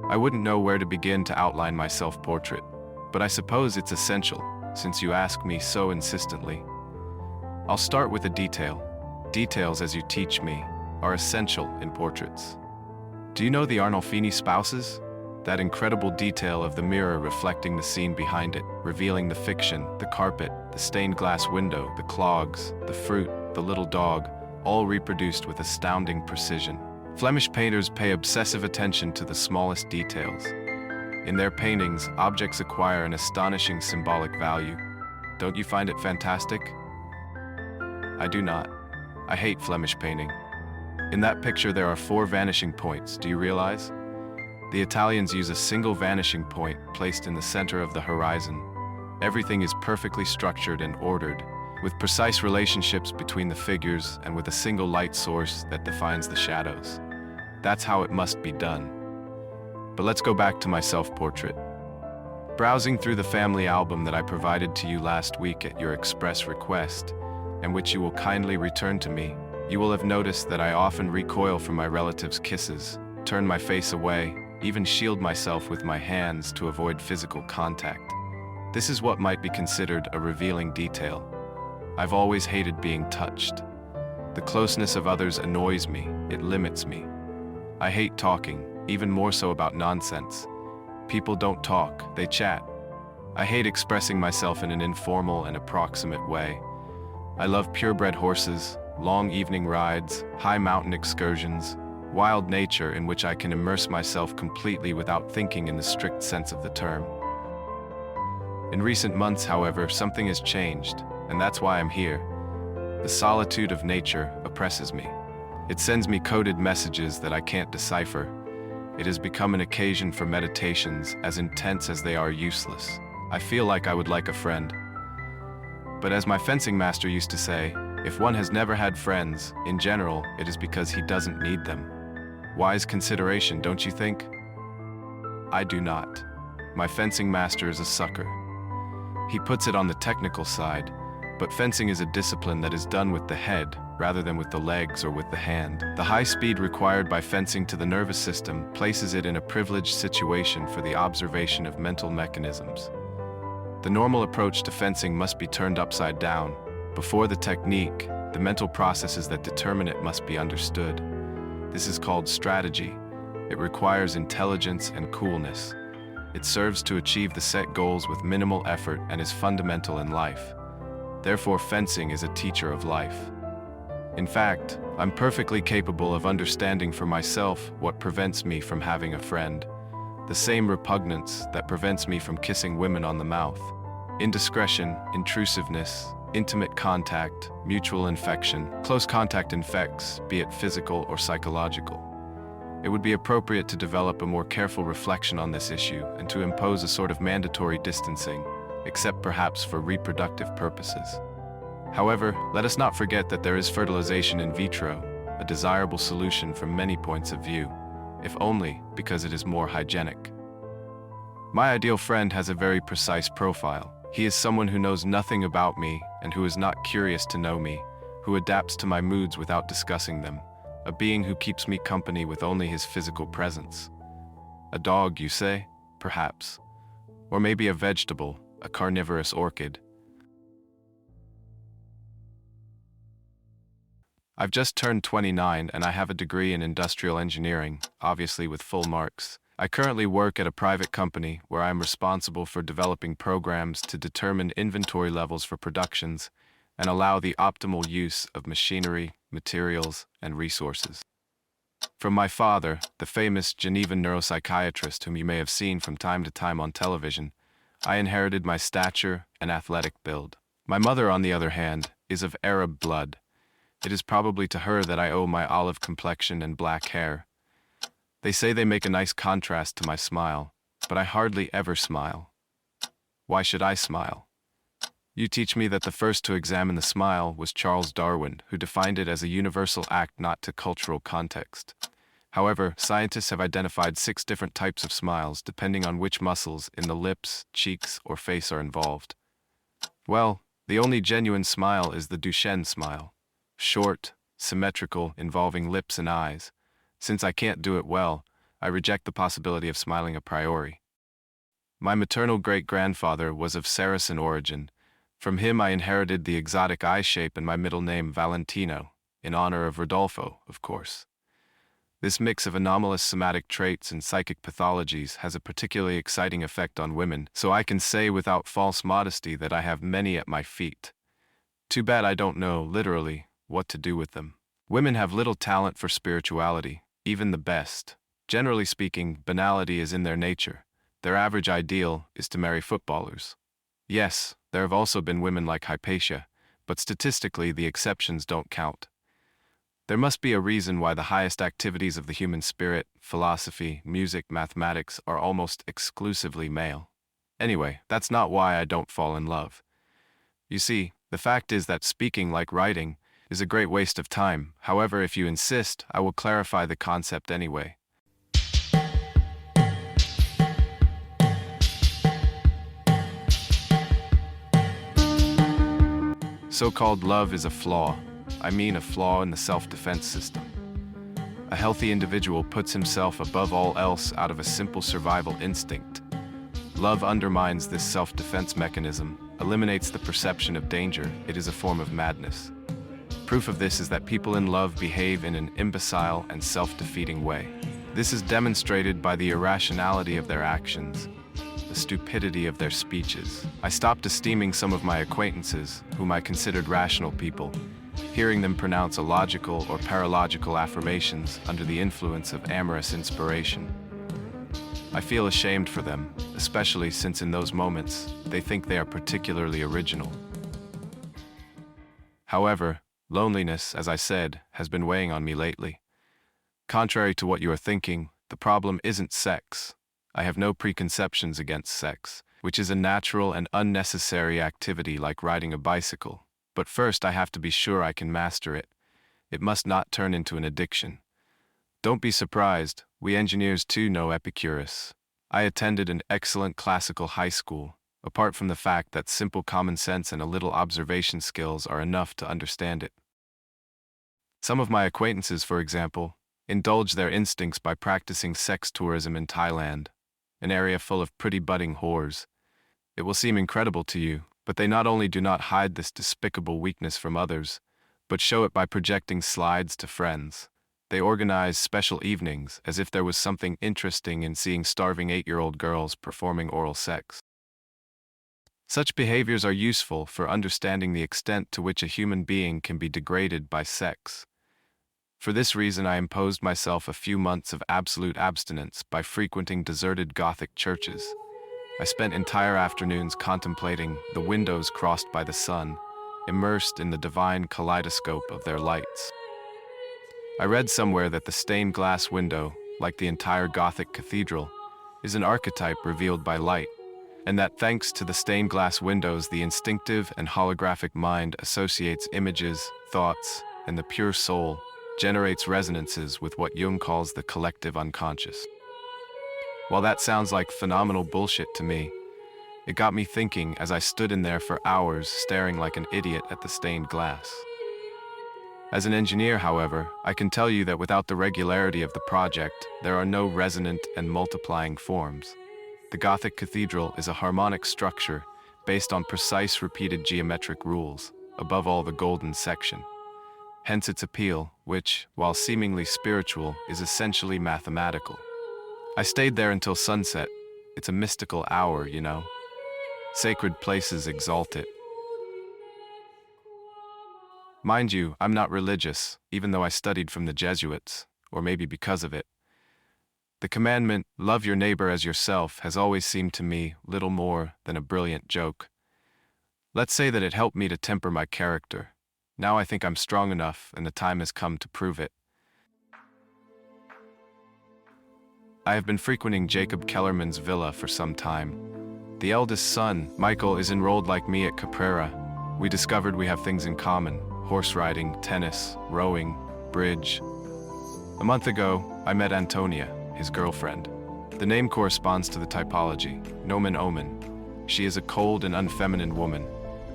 I wouldn't know where to begin to outline my self-portrait, but I suppose it's essential, since you ask me so insistently. I'll start with a detail. Details, as you teach me, are essential in portraits. Do you know the Arnolfini spouses? That incredible detail of the mirror reflecting the scene behind it, revealing the fiction, the carpet, the stained glass window, the clogs, the fruit, the little dog, all reproduced with astounding precision. Flemish painters pay obsessive attention to the smallest details. In their paintings, objects acquire an astonishing symbolic value. Don't you find it fantastic? I do not. I hate Flemish painting. In that picture there are 4 vanishing points, do you realize? The Italians use a single vanishing point placed in the center of the horizon. Everything is perfectly structured and ordered, with precise relationships between the figures and with a single light source that defines the shadows. That's how it must be done. But let's go back to my self-portrait. Browsing through the family album that I provided to you last week at your express request, and which you will kindly return to me, you will have noticed that I often recoil from my relatives' kisses, turn my face away, even shield myself with my hands to avoid physical contact. This is what might be considered a revealing detail. I've always hated being touched. The closeness of others annoys me, it limits me. I hate talking, even more so about nonsense. People don't talk, they chat. I hate expressing myself in an informal and approximate way. I love purebred horses, long evening rides, high mountain excursions, wild nature in which I can immerse myself completely without thinking in the strict sense of the term. In recent months, however, something has changed, and that's why I'm here. The solitude of nature oppresses me. It sends me coded messages that I can't decipher. It has become an occasion for meditations as intense as they are useless. I feel like I would like a friend. But as my fencing master used to say, if one has never had friends, in general, it is because he doesn't need them. Wise consideration, don't you think? I do not. My fencing master is a sucker. He puts it on the technical side, but fencing is a discipline that is done with the head, rather than with the legs or with the hand. The high speed required by fencing to the nervous system places it in a privileged situation for the observation of mental mechanisms. The normal approach to fencing must be turned upside down. Before the technique, the mental processes that determine it must be understood. This is called strategy. It requires intelligence and coolness. It serves to achieve the set goals with minimal effort and is fundamental in life. Therefore, fencing is a teacher of life. In fact, I'm perfectly capable of understanding for myself what prevents me from having a friend. The same repugnance that prevents me from kissing women on the mouth. Indiscretion, intrusiveness, intimate contact, mutual infection. Close contact infects, be it physical or psychological. It would be appropriate to develop a more careful reflection on this issue and to impose a sort of mandatory distancing, except perhaps for reproductive purposes. However, let us not forget that there is fertilization in vitro, a desirable solution from many points of view, if only because it is more hygienic. My ideal friend has a very precise profile. He is someone who knows nothing about me and who is not curious to know me, who adapts to my moods without discussing them, a being who keeps me company with only his physical presence. A dog, you say? Perhaps. Or maybe a vegetable, a carnivorous orchid. I've just turned 29 and I have a degree in industrial engineering, obviously with full marks. I currently work at a private company where I am responsible for developing programs to determine inventory levels for productions and allow the optimal use of machinery, materials, and resources. From my father, the famous Genevan neuropsychiatrist whom you may have seen from time to time on television, I inherited my stature and athletic build. My mother, on the other hand, is of Arab blood. It is probably to her that I owe my olive complexion and black hair. They say they make a nice contrast to my smile, but I hardly ever smile. Why should I smile? You teach me that the first to examine the smile was Charles Darwin, who defined it as a universal act not to cultural context. However, scientists have identified 6 different types of smiles depending on which muscles in the lips, cheeks, or face are involved. Well, the only genuine smile is the Duchenne smile. Short, symmetrical, involving lips and eyes. Since I can't do it well, I reject the possibility of smiling a priori. My maternal great-grandfather was of Saracen origin. From him I inherited the exotic eye shape and my middle name Valentino, in honor of Rodolfo, of course. This mix of anomalous somatic traits and psychic pathologies has a particularly exciting effect on women, so I can say without false modesty that I have many at my feet. Too bad I don't know, literally, what to do with them. Women have little talent for spirituality, even the best. Generally speaking, banality is in their nature. Their average ideal is to marry footballers. Yes, there have also been women like Hypatia, but statistically the exceptions don't count. There must be a reason why the highest activities of the human spirit, philosophy, music, mathematics, are almost exclusively male. Anyway, that's not why I don't fall in love. You see, the fact is that speaking, like writing, is a great waste of time. However, if you insist, I will clarify the concept anyway. So-called love is a flaw. I mean a flaw in the self-defense system. A healthy individual puts himself above all else out of a simple survival instinct. Love undermines this self-defense mechanism, eliminates the perception of danger. It is a form of madness. Proof of this is that people in love behave in an imbecile and self-defeating way. This is demonstrated by the irrationality of their actions, the stupidity of their speeches. I stopped esteeming some of my acquaintances, whom I considered rational people, hearing them pronounce illogical or paralogical affirmations under the influence of amorous inspiration. I feel ashamed for them, especially since in those moments, they think they are particularly original. However, loneliness, as I said, has been weighing on me lately. Contrary to what you are thinking, the problem isn't sex. I have no preconceptions against sex, which is a natural and unnecessary activity like riding a bicycle. But first I have to be sure I can master it. It must not turn into an addiction. Don't be surprised, we engineers too know Epicurus. I attended an excellent classical high school, apart from the fact that simple common sense and a little observation skills are enough to understand it. Some of my acquaintances, for example, indulge their instincts by practicing sex tourism in Thailand, an area full of pretty budding whores. It will seem incredible to you, but they not only do not hide this despicable weakness from others, but show it by projecting slides to friends. They organize special evenings as if there was something interesting in seeing starving 8-year-old girls performing oral sex. Such behaviors are useful for understanding the extent to which a human being can be degraded by sex. For this reason, I imposed myself a few months of absolute abstinence by frequenting deserted Gothic churches. I spent entire afternoons contemplating the windows crossed by the sun, immersed in the divine kaleidoscope of their lights. I read somewhere that the stained glass window, like the entire Gothic cathedral, is an archetype revealed by light, and that thanks to the stained glass windows, the instinctive and holographic mind associates images, thoughts, and the pure soul, generates resonances with what Jung calls the collective unconscious. While that sounds like phenomenal bullshit to me, it got me thinking as I stood in there for hours staring like an idiot at the stained glass. As an engineer, however, I can tell you that without the regularity of the project, there are no resonant and multiplying forms. The Gothic cathedral is a harmonic structure based on precise repeated geometric rules, above all the golden section. Hence its appeal, which, while seemingly spiritual, is essentially mathematical. I stayed there until sunset. It's a mystical hour, you know. Sacred places exalt it. Mind you, I'm not religious, even though I studied from the Jesuits, or maybe because of it. The commandment, love your neighbor as yourself, has always seemed to me little more than a brilliant joke. Let's say that it helped me to temper my character. Now I think I'm strong enough, and the time has come to prove it. I have been frequenting Jacob Kellerman's villa for some time. The eldest son, Michael, is enrolled like me at Caprera. We discovered we have things in common: horse riding, tennis, rowing, bridge. A month ago, I met Antonia, his girlfriend. The name corresponds to the typology, nomen omen. She is a cold and unfeminine woman,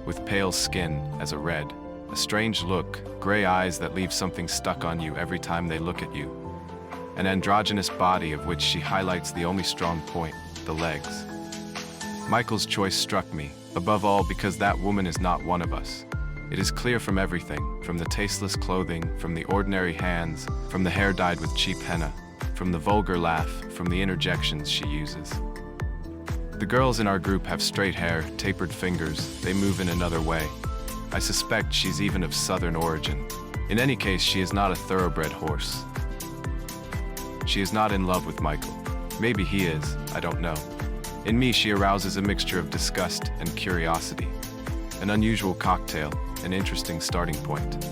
with pale skin as a red, a strange look, gray eyes that leave something stuck on you every time they look at you, an androgynous body of which she highlights the only strong point, the legs. Michael's choice struck me, above all because that woman is not one of us. It is clear from everything, from the tasteless clothing, from the ordinary hands, from the hair dyed with cheap henna, from the vulgar laugh, from the interjections she uses. The girls in our group have straight hair, tapered fingers, they move in another way. I suspect she's even of southern origin. In any case, she is not a thoroughbred horse. She is not in love with Michael. Maybe he is, I don't know. In me, she arouses a mixture of disgust and curiosity. An unusual cocktail, an interesting starting point.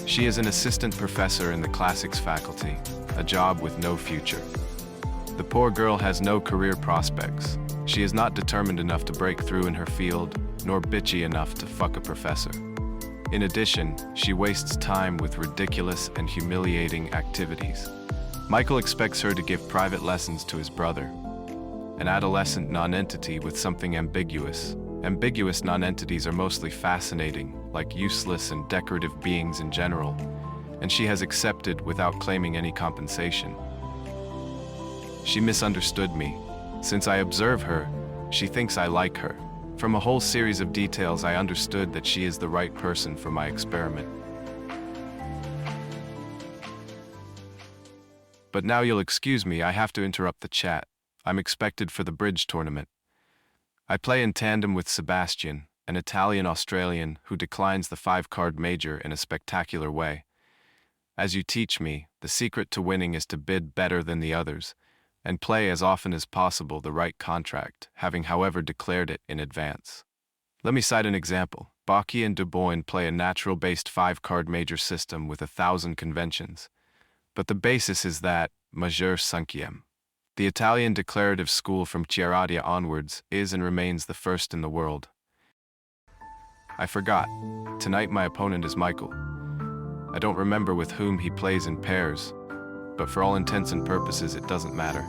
She is an assistant professor in the classics faculty, a job with no future. The poor girl has no career prospects. She is not determined enough to break through in her field, nor bitchy enough to fuck a professor. In addition, she wastes time with ridiculous and humiliating activities. Michael expects her to give private lessons to his brother, an adolescent nonentity with something ambiguous. Ambiguous nonentities are mostly fascinating, like useless and decorative beings in general, and she has accepted without claiming any compensation. She misunderstood me. Since I observe her, she thinks I like her. From a whole series of details, I understood that she is the right person for my experiment. But now you'll excuse me, I have to interrupt the chat. I'm expected for the bridge tournament. I play in tandem with Sebastian, an Italian-Australian who declines the 5-card major in a spectacular way. As you teach me, the secret to winning is to bid better than the others, and play as often as possible the right contract, having however declared it in advance. Let me cite an example. Bocchi and Dubois play a natural-based 5-card major system with 1,000 conventions. But the basis is that majeur cinquième. The Italian declarative school from Chiaradia onwards is and remains the first in the world. I forgot. Tonight my opponent is Michael. I don't remember with whom he plays in pairs, but for all intents and purposes it doesn't matter.